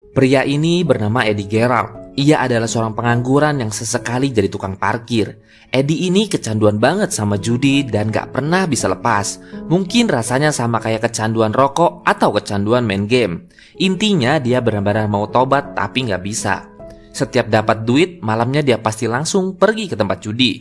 Pria ini bernama Eddie Gerald. Ia adalah seorang pengangguran yang sesekali jadi tukang parkir. Eddie ini kecanduan banget sama judi dan gak pernah bisa lepas. Mungkin rasanya sama kayak kecanduan rokok atau kecanduan main game. Intinya dia benar-benar mau tobat tapi gak bisa. Setiap dapat duit, malamnya dia pasti langsung pergi ke tempat judi.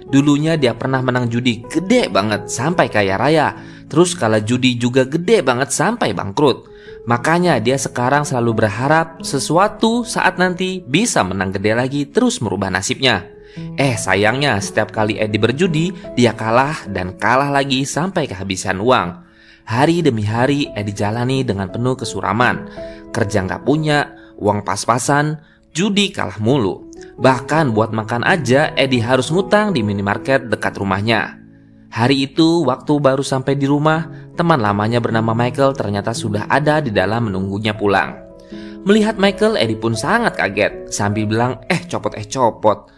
Dulunya dia pernah menang judi gede banget sampai kaya raya. Terus kalah judi juga gede banget sampai bangkrut. Makanya dia sekarang selalu berharap sesuatu saat nanti bisa menang gede lagi terus merubah nasibnya. Sayangnya setiap kali Eddie berjudi, dia kalah dan kalah lagi sampai kehabisan uang. Hari demi hari Eddie jalani dengan penuh kesuraman. Kerja nggak punya, uang pas-pasan, judi kalah mulu. Bahkan buat makan aja Eddie harus ngutang di minimarket dekat rumahnya. Hari itu waktu baru sampai di rumah, teman lamanya bernama Michael ternyata sudah ada di dalam menunggunya pulang. Melihat Michael, Eddie pun sangat kaget sambil bilang, copot.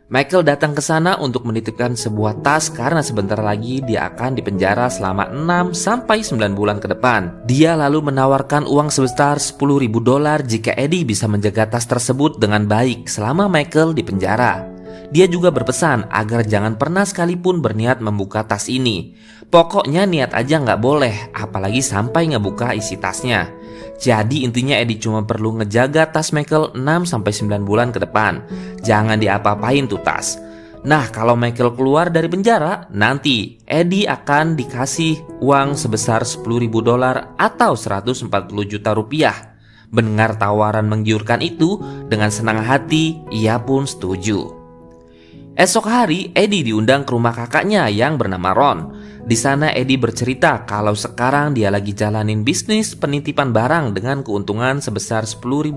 Michael datang ke sana untuk menitipkan sebuah tas karena sebentar lagi dia akan dipenjara selama 6-9 bulan ke depan. Dia lalu menawarkan uang sebesar $10.000 jika Eddie bisa menjaga tas tersebut dengan baik selama Michael di penjara. Dia juga berpesan agar jangan pernah sekalipun berniat membuka tas ini. Pokoknya niat aja nggak boleh, apalagi sampai ngebuka isi tasnya. Jadi intinya Eddie cuma perlu ngejaga tas Michael 6-9 bulan ke depan. Jangan diapa-apain tuh tas. Nah, kalau Michael keluar dari penjara, nanti Eddie akan dikasih uang sebesar $10.000 atau 140 juta rupiah. Mendengar tawaran menggiurkan itu, dengan senang hati ia pun setuju. Esok hari Eddie diundang ke rumah kakaknya yang bernama Ron. Di sana Eddie bercerita kalau sekarang dia lagi jalanin bisnis penitipan barang dengan keuntungan sebesar $10.000.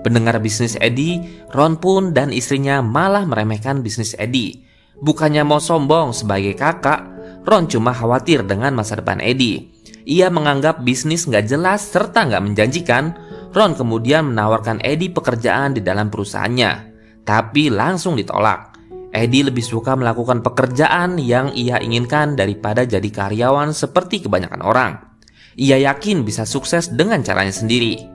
Pendengar bisnis Eddie, Ron pun dan istrinya malah meremehkan bisnis Eddie. Bukannya mau sombong sebagai kakak, Ron cuma khawatir dengan masa depan Eddie. Ia menganggap bisnis gak jelas serta gak menjanjikan. Ron kemudian menawarkan Eddie pekerjaan di dalam perusahaannya, tapi langsung ditolak. Eddie lebih suka melakukan pekerjaan yang ia inginkan daripada jadi karyawan seperti kebanyakan orang. Ia yakin bisa sukses dengan caranya sendiri.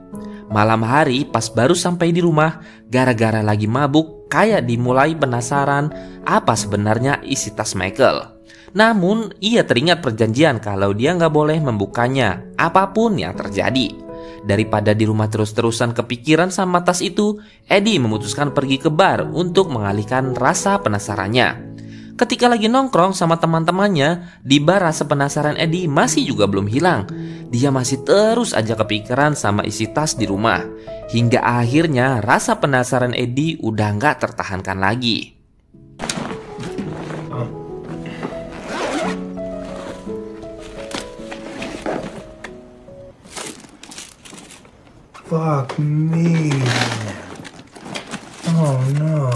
Malam hari pas baru sampai di rumah, gara-gara lagi mabuk, kayak dimulai penasaran apa sebenarnya isi tas Michael. Namun ia teringat perjanjian kalau dia nggak boleh membukanya apapun yang terjadi. Daripada di rumah terus-terusan kepikiran sama tas itu, Eddie memutuskan pergi ke bar untuk mengalihkan rasa penasarannya. Ketika lagi nongkrong sama teman-temannya, di bar rasa penasaran Eddie masih juga belum hilang. Dia masih terus aja kepikiran sama isi tas di rumah. Hingga akhirnya rasa penasaran Eddie udah nggak tertahankan lagi. Fuck me. Oh no.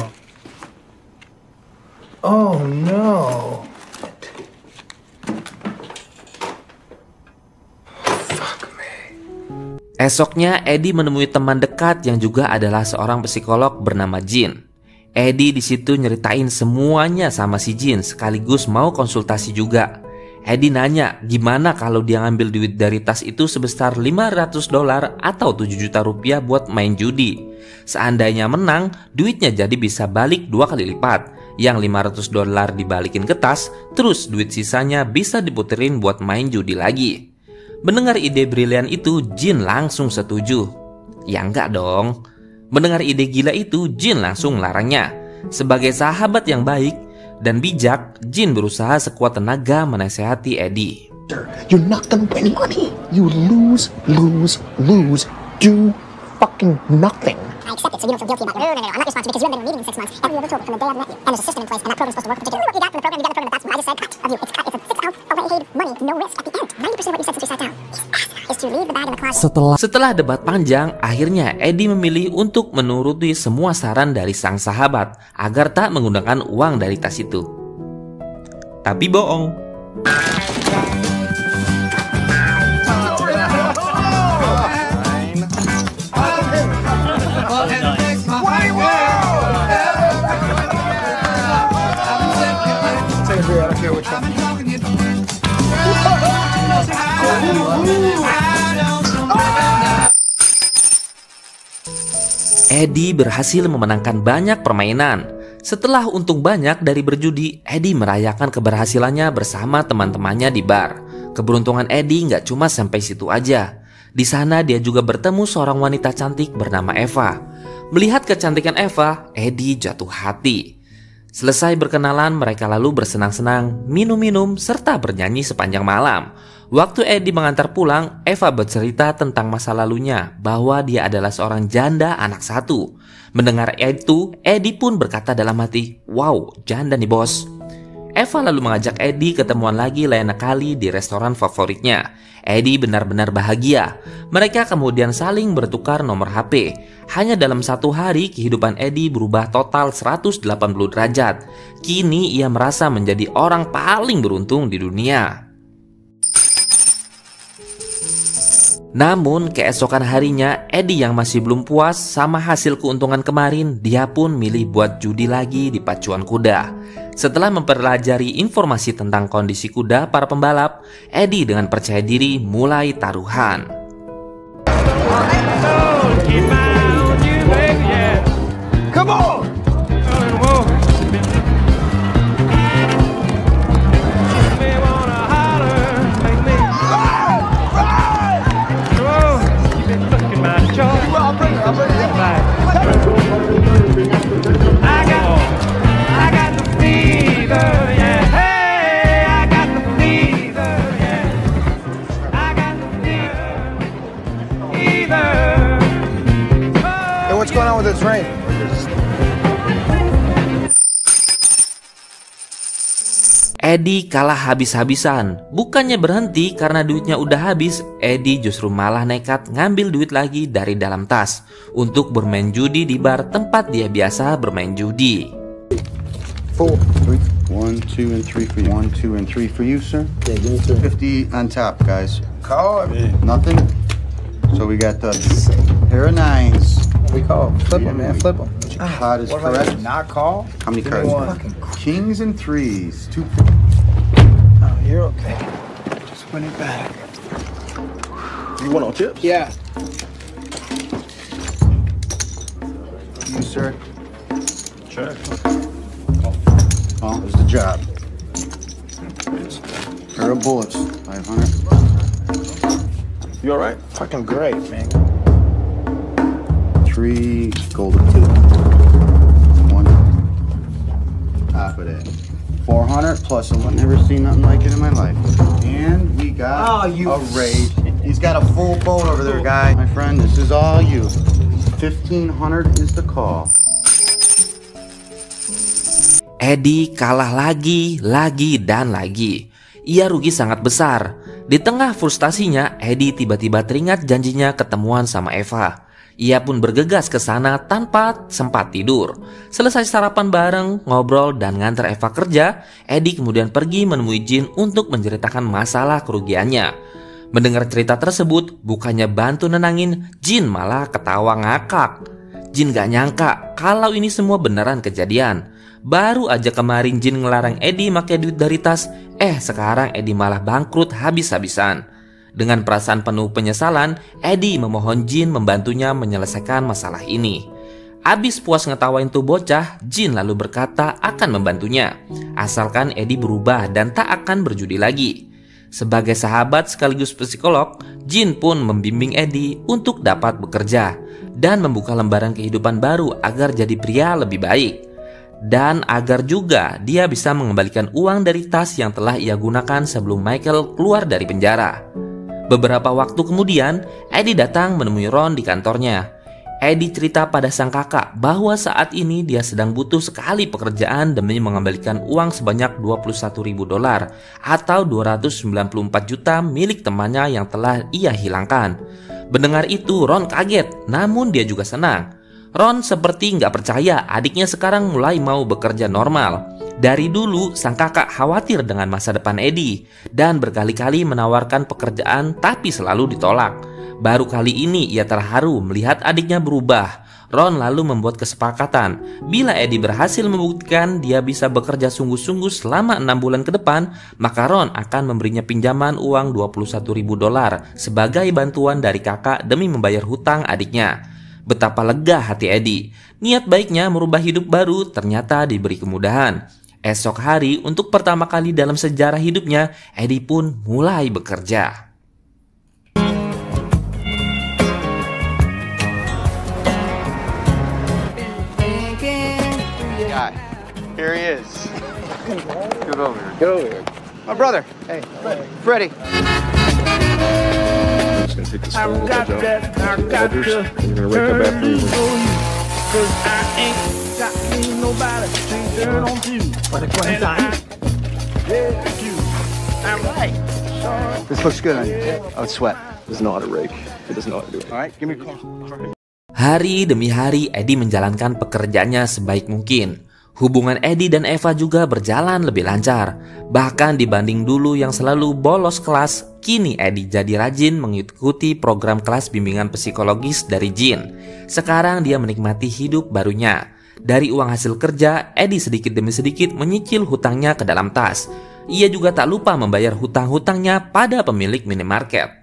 Oh no. Fuck me. Esoknya Eddie menemui teman dekat yang juga adalah seorang psikolog bernama Jin. Eddie di situ nyeritain semuanya sama si Jin sekaligus mau konsultasi juga. Eddie nanya gimana kalau dia ngambil duit dari tas itu sebesar $500 atau 7 juta rupiah buat main judi. Seandainya menang, duitnya jadi bisa balik 2 kali lipat. Yang $500 dibalikin ke tas, terus duit sisanya bisa diputerin buat main judi lagi. Mendengar ide brilian itu, Jin langsung setuju. Ya enggak dong. Mendengar ide gila itu, Jin langsung melarangnya. Sebagai sahabat yang baik dan bijak, Jin berusaha sekuat tenaga menasehati Eddie. You're not gonna win money. You lose, do fucking nothing. I accept it, so you don't feel guilty about it. No, I'm not responsible because you haven't been in a meeting in 6 months. And we were told from the day I've met you. And there's a system in place, and that program's supposed to work particularly what you got from the program. You got the program, but that's what I just said. Cut of you. It's cut. It's a 6 ounce away money, no risk at the end. 90% of what you said since we sat down is to leave the bag in the closet. Setelah debat panjang, akhirnya Eddie memilih untuk menuruti semua saran dari sang sahabat agar tak menggunakan uang dari tas itu. Tapi bohong. Eddie berhasil memenangkan banyak permainan. Setelah untung banyak dari berjudi, Eddie merayakan keberhasilannya bersama teman-temannya di bar. Keberuntungan Eddie nggak cuma sampai situ aja. Di sana dia juga bertemu seorang wanita cantik bernama Eva. Melihat kecantikan Eva, Eddie jatuh hati. Selesai berkenalan, mereka lalu bersenang-senang, minum-minum, serta bernyanyi sepanjang malam. Waktu Eddie mengantar pulang, Eva bercerita tentang masa lalunya, bahwa dia adalah seorang janda anak satu. Mendengar itu, Eddie pun berkata dalam hati, "Wow, janda nih bos." Eva lalu mengajak Eddie ketemuan lagi lain kali di restoran favoritnya. Eddie benar-benar bahagia. Mereka kemudian saling bertukar nomor HP. Hanya dalam satu hari, kehidupan Eddie berubah total 180 derajat. Kini ia merasa menjadi orang paling beruntung di dunia. Namun keesokan harinya, Eddie yang masih belum puas sama hasil keuntungan kemarin, dia pun milih buat judi lagi di pacuan kuda. Setelah mempelajari informasi tentang kondisi kuda para pembalap, Eddie dengan percaya diri mulai taruhan. Come on! What's going on with this rain? Eddie kalah habis-habisan. Bukannya berhenti karena duitnya udah habis, Eddie justru malah nekat ngambil duit lagi dari dalam tas untuk bermain judi di bar tempat dia biasa bermain judi. 4, 1, 2, and 3 for you. 1, 2, and 3 for you, sir. Yeah, give me 2. 50 on top, guys. Call it. Nothing. So we got the pair of 9s. We call. Flip them, man. Flip them. Pot is What if I correct. just not call? How many Give me cards? one. Kings and 3s. 2. Oh, you're okay. Just put it back. You want on chips? Yeah. You, sir. Sure. Well, it's the job. Pair of bullets. 500. You all right? Fucking great, man. 3 golden 2. 1. Top of that. 400 plus I've never seen nothing like it in my life. And we got a raise. He's got a full boat over there, guy. My friend, this is all you. 1,500 is the call. Eddie kalah lagi, dan lagi. Ia rugi sangat besar. Di tengah frustasinya, Eddie tiba-tiba teringat janjinya ketemuan sama Eva. Ia pun bergegas ke sana tanpa sempat tidur. Selesai sarapan bareng, ngobrol, dan nganter Eva kerja, Eddie kemudian pergi menemui Jin untuk menceritakan masalah kerugiannya. Mendengar cerita tersebut, bukannya bantu nenangin, Jin malah ketawa ngakak. Jin gak nyangka kalau ini semua beneran kejadian. Baru aja kemarin Jin ngelarang Eddie pakai duit dari tas, sekarang Eddie malah bangkrut habis-habisan. Dengan perasaan penuh penyesalan, Eddie memohon Jin membantunya menyelesaikan masalah ini. Abis puas ngetawain tuh bocah, Jin lalu berkata akan membantunya, asalkan Eddie berubah dan tak akan berjudi lagi. Sebagai sahabat sekaligus psikolog, Jin pun membimbing Eddie untuk dapat bekerja dan membuka lembaran kehidupan baru agar jadi pria lebih baik. Dan agar juga dia bisa mengembalikan uang dari tas yang telah ia gunakan sebelum Michael keluar dari penjara. Beberapa waktu kemudian, Eddie datang menemui Ron di kantornya. Eddie cerita pada sang kakak bahwa saat ini dia sedang butuh sekali pekerjaan demi mengembalikan uang sebanyak $21.000 atau 294 juta milik temannya yang telah ia hilangkan. Mendengar itu, Ron kaget, namun dia juga senang. Ron seperti nggak percaya adiknya sekarang mulai mau bekerja normal. Dari dulu, sang kakak khawatir dengan masa depan Eddie dan berkali-kali menawarkan pekerjaan tapi selalu ditolak. Baru kali ini ia terharu melihat adiknya berubah. Ron lalu membuat kesepakatan, bila Eddie berhasil membuktikan dia bisa bekerja sungguh-sungguh selama 6 bulan ke depan, maka Ron akan memberinya pinjaman uang $21.000 sebagai bantuan dari kakak demi membayar hutang adiknya. Betapa lega hati Eddie. Niat baiknya merubah hidup baru ternyata diberi kemudahan. Esok hari, untuk pertama kali dalam sejarah hidupnya, Eddie pun mulai bekerja. Here he is. Get over here. Get over here. My brother. Hey, Freddie. I'm just gonna take this phone with that job. Editors, and you're gonna write that back for you. Cause I ain't got me nobody to turn on to. But it's one time. Yeah, you. I'm right. Sorry. This looks good on you. Oh, sweat. He doesn't know how to rake. He doesn't know how to do it. All right, give me a call. Hari demi hari Eddie menjalankan pekerjaannya sebaik mungkin. Hubungan Eddie dan Eva juga berjalan lebih lancar. Bahkan dibanding dulu yang selalu bolos kelas, kini Eddie jadi rajin mengikuti program kelas bimbingan psikologis dari Jin. Sekarang dia menikmati hidup barunya. Dari uang hasil kerja, Eddie sedikit demi sedikit menyicil hutangnya ke dalam tas. Ia juga tak lupa membayar hutang-hutangnya pada pemilik minimarket.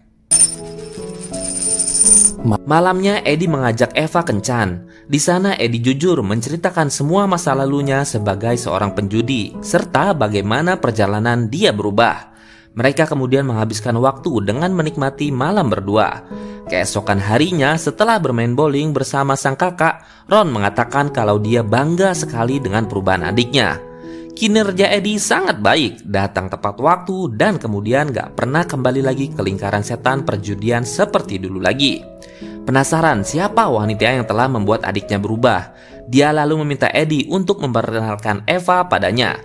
Malamnya Eddie mengajak Eva kencan. Di sana Eddie jujur menceritakan semua masa lalunya sebagai seorang penjudi serta bagaimana perjalanan dia berubah. Mereka kemudian menghabiskan waktu dengan menikmati malam berdua. Keesokan harinya setelah bermain bowling bersama sang kakak, Ron mengatakan kalau dia bangga sekali dengan perubahan adiknya. Kinerja Eddie sangat baik, datang tepat waktu dan kemudian gak pernah kembali lagi ke lingkaran setan perjudian seperti dulu lagi. Penasaran siapa wanita yang telah membuat adiknya berubah? Dia lalu meminta Eddie untuk memperkenalkan Eva padanya.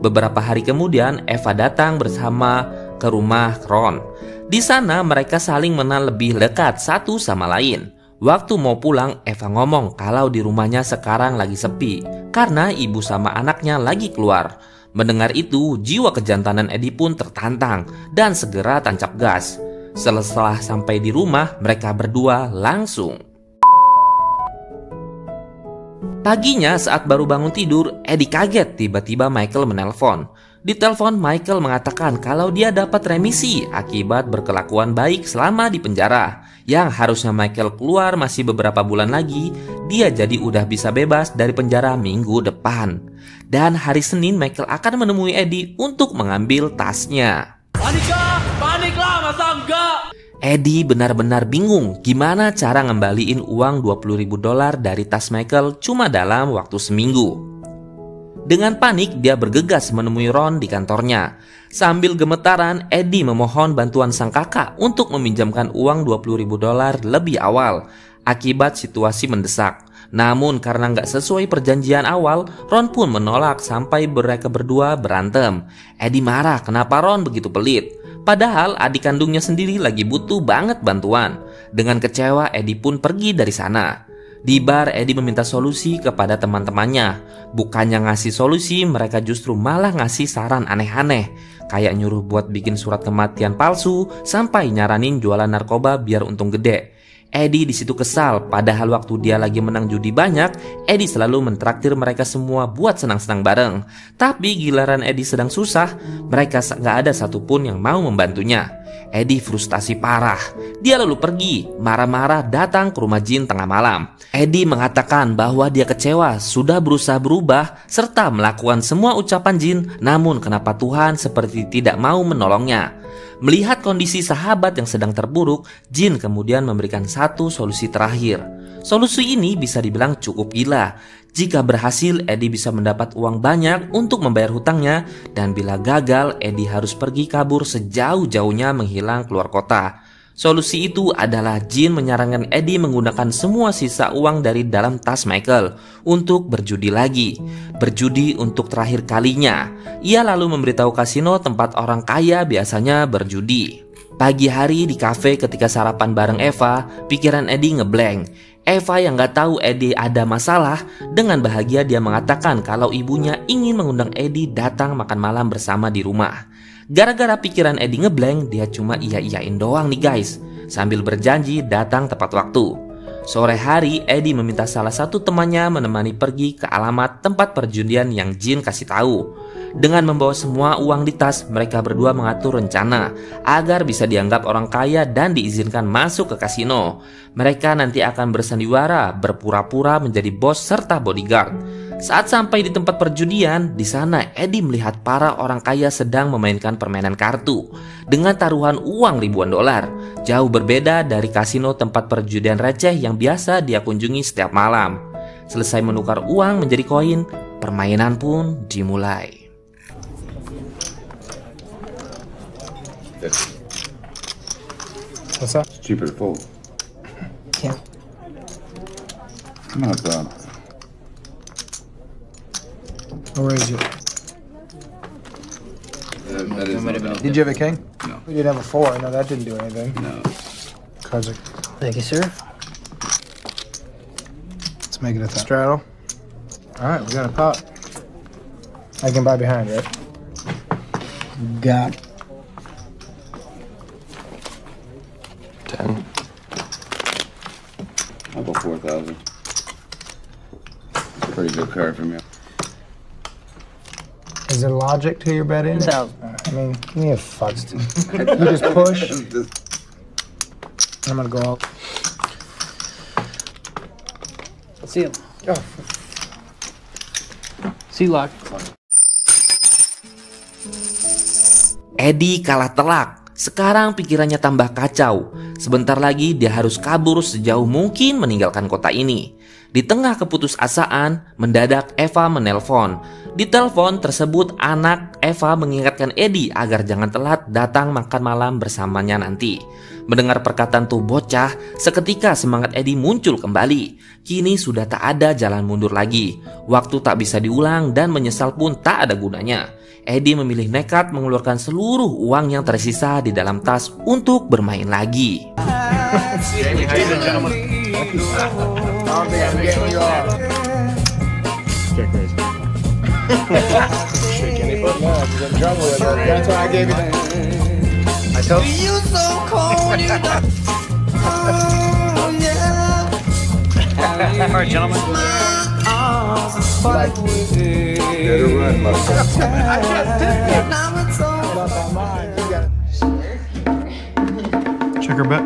Beberapa hari kemudian Eva datang bersama ke rumah Ron. Di sana mereka saling mengenal lebih dekat satu sama lain. Waktu mau pulang, Eva ngomong kalau di rumahnya sekarang lagi sepi karena ibu sama anaknya lagi keluar. Mendengar itu, jiwa kejantanan Eddie pun tertantang dan segera tancap gas. Setelah sampai di rumah, mereka berdua langsung. Paginya saat baru bangun tidur, Eddie kaget tiba-tiba Michael menelpon. Di telepon Michael mengatakan kalau dia dapat remisi akibat berkelakuan baik selama di penjara. Yang harusnya Michael keluar masih beberapa bulan lagi, dia jadi udah bisa bebas dari penjara minggu depan. Dan hari Senin Michael akan menemui Eddie untuk mengambil tasnya. Paniklah, masa enggak? Eddie benar-benar bingung gimana cara ngembaliin uang $20.000 dari tas Michael cuma dalam waktu seminggu. Dengan panik, dia bergegas menemui Ron di kantornya. Sambil gemetaran, Eddie memohon bantuan sang kakak untuk meminjamkan uang $20.000 lebih awal akibat situasi mendesak. Namun karena nggak sesuai perjanjian awal, Ron pun menolak sampai mereka berdua berantem. Eddie marah kenapa Ron begitu pelit. Padahal adik kandungnya sendiri lagi butuh banget bantuan. Dengan kecewa, Eddie pun pergi dari sana. Di bar, Eddie meminta solusi kepada teman-temannya. Bukannya ngasih solusi, mereka justru malah ngasih saran aneh-aneh. Kayak nyuruh buat bikin surat kematian palsu, sampai nyaranin jualan narkoba biar untung gede. Eddie di situ kesal, padahal waktu dia lagi menang judi banyak, Eddie selalu mentraktir mereka semua buat senang-senang bareng. Tapi giliran Eddie sedang susah, mereka gak ada satupun yang mau membantunya. Eddie frustasi parah. Dia lalu pergi, marah-marah datang ke rumah Jin tengah malam. Eddie mengatakan bahwa dia kecewa, sudah berusaha berubah, serta melakukan semua ucapan Jin, namun kenapa Tuhan seperti tidak mau menolongnya. Melihat kondisi sahabat yang sedang terpuruk, Jin kemudian memberikan satu solusi terakhir. Solusi ini bisa dibilang cukup gila. Jika berhasil, Eddie bisa mendapat uang banyak untuk membayar hutangnya, dan bila gagal, Eddie harus pergi kabur sejauh-jauhnya menghilang keluar kota. Solusi itu adalah Jin menyarankan Eddie menggunakan semua sisa uang dari dalam tas Michael untuk berjudi lagi. Berjudi untuk terakhir kalinya. Ia lalu memberitahu kasino tempat orang kaya biasanya berjudi. Pagi hari di kafe ketika sarapan bareng Eva, pikiran Eddie ngeblank. Eva yang gak tahu Eddie ada masalah, dengan bahagia dia mengatakan kalau ibunya ingin mengundang Eddie datang makan malam bersama di rumah. Gara-gara pikiran Eddie ngeblank, dia cuma iya-iyain doang nih guys, sambil berjanji datang tepat waktu. Sore hari, Eddie meminta salah satu temannya menemani pergi ke alamat tempat perjudian yang Jin kasih tahu. Dengan membawa semua uang di tas, mereka berdua mengatur rencana agar bisa dianggap orang kaya dan diizinkan masuk ke kasino. Mereka nanti akan bersandiwara, berpura-pura menjadi bos serta bodyguard. Saat sampai di tempat perjudian, di sana Eddie melihat para orang kaya sedang memainkan permainan kartu dengan taruhan uang ribuan dolar. Jauh berbeda dari kasino tempat perjudian receh yang biasa dia kunjungi setiap malam. Selesai menukar uang menjadi koin, permainan pun dimulai. What's up? It's cheaper to fold. Yeah. No, it's Where is it? that is not Did you have a king? No. We did have a 4. No, that didn't do anything. No. Kazik. Thank you, sir. Let's make it a straddle. Alright, we got a pot. I can buy behind, right? Got 10. I'll go 4,000. Pretty good card from you. Is there logic to your betting? 10,000. I mean, give me a fucks. You just push. I'm gonna go out. See him. See lock. Eddie kalah telak. Sekarang pikirannya tambah kacau. Sebentar lagi dia harus kabur sejauh mungkin meninggalkan kota ini. Di tengah keputusasaan, mendadak Eva menelpon. Di telepon tersebut anak Eva mengingatkan Eddie agar jangan telat datang makan malam bersamanya nanti. Mendengar perkataan tuh bocah, seketika semangat Eddie muncul kembali. Kini sudah tak ada jalan mundur lagi. Waktu tak bisa diulang dan menyesal pun tak ada gunanya. Eddie memilih nekat mengeluarkan seluruh uang yang tersisa di dalam tas untuk bermain lagi. Alright, gentlemen. Check her bet.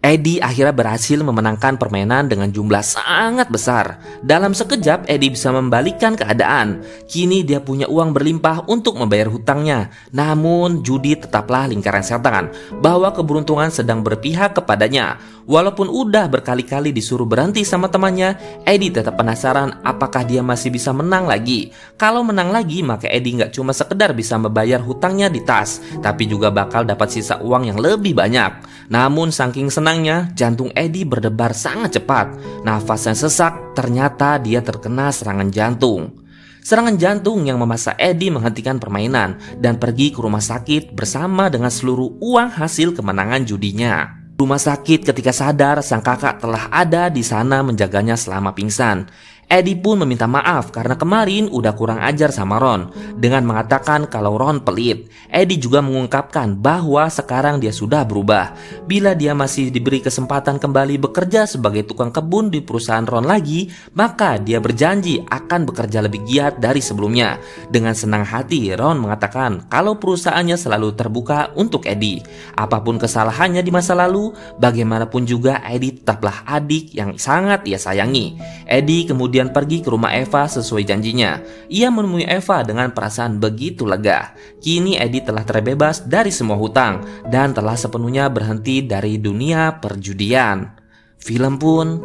Eddie akhirnya berhasil memenangkan permainan dengan jumlah sangat besar. Dalam sekejap Eddie bisa membalikkan keadaan. Kini dia punya uang berlimpah untuk membayar hutangnya. Namun judi tetaplah lingkaran setan, bahwa keberuntungan sedang berpihak kepadanya. Walaupun udah berkali-kali disuruh berhenti sama temannya, Eddie tetap penasaran apakah dia masih bisa menang lagi. Kalau menang lagi, maka Eddie nggak cuma sekedar bisa membayar hutangnya di tas, tapi juga bakal dapat sisa uang yang lebih banyak. Namun saking senangnya, jantung Eddie berdebar sangat cepat. Nafasnya sesak, ternyata dia terkena serangan jantung. Serangan jantung yang memaksa Eddie menghentikan permainan dan pergi ke rumah sakit bersama dengan seluruh uang hasil kemenangan judinya. Rumah sakit ketika sadar sang kakak telah ada di sana menjaganya selama pingsan. Eddie pun meminta maaf karena kemarin udah kurang ajar sama Ron dengan mengatakan kalau Ron pelit. Eddie juga mengungkapkan bahwa sekarang dia sudah berubah. Bila dia masih diberi kesempatan kembali bekerja sebagai tukang kebun di perusahaan Ron lagi, maka dia berjanji akan bekerja lebih giat dari sebelumnya. Dengan senang hati Ron mengatakan kalau perusahaannya selalu terbuka untuk Eddie. Apapun kesalahannya di masa lalu, bagaimanapun juga Eddie tetaplah adik yang sangat ia sayangi. Eddie kemudian pergi ke rumah Eva sesuai janjinya. Ia menemui Eva dengan perasaan begitu lega. Kini Eddie telah terbebas dari semua hutang dan telah sepenuhnya berhenti dari dunia perjudian. Film pun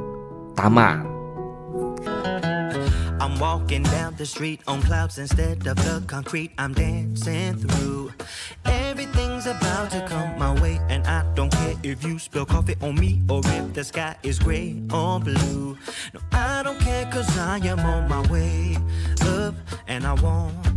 tamat. I'm walking down the street on clouds instead of the concrete I'm dancing through. Everything's about to come my way, and I don't care if you spill coffee on me or if the sky is gray or blue. No, I don't care, 'cause I am on my way up, and I won't